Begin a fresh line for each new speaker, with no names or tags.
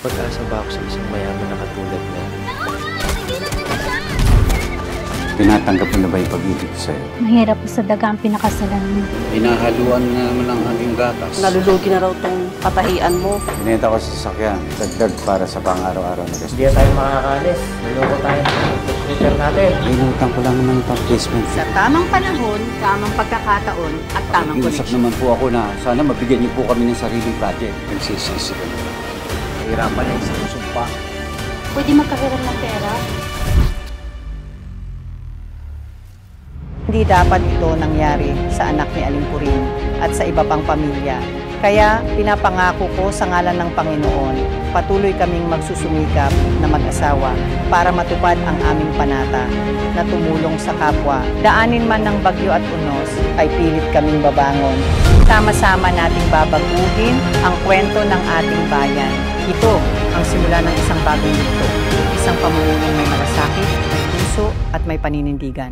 Pag-asa ba ako sa isang mayaman na katulad mo?
Tinatanggap mo na ba yung pag-ibig ko sa'yo?
Mahirap po sa daga ang pinakasalan mo.
Hinahaluan na naman ang aming gatas.
Nalulugi na raw tong patahian mo.
Binenta ko sa sasakyan. Dagdag para sa pang-araw-araw na gasto.
Hindi na tayo makakaalis. Naloko tayo sa scooter natin.
Inutang ko lang naman yung pang-placement.
Sa tamang panahon, tamang pagkakataon, at tamang
Iusap
koneksyon.
naman po ako na sana mabigyan niyo po kami ng sariling budget. Nagsisisi ko na.
Hirapan na isang sumpa.
Pwede magkahiram ng pera?
Hindi dapat ito nangyari sa anak ni Aling Puring at sa iba pang pamilya. Kaya pinapangako ko sa ngalan ng Panginoon, patuloy kaming magsusumikap na mag-asawa para matupad ang aming panata na tumulong sa kapwa. Daanin man ng bagyo at unos, ay pilit kaming babangon. Sama-sama nating babaguhin ang kwento ng ating bayan. Ito ang simula ng isang bagong yugto, isang pamumuno may malasakit, may puso at may paninindigan.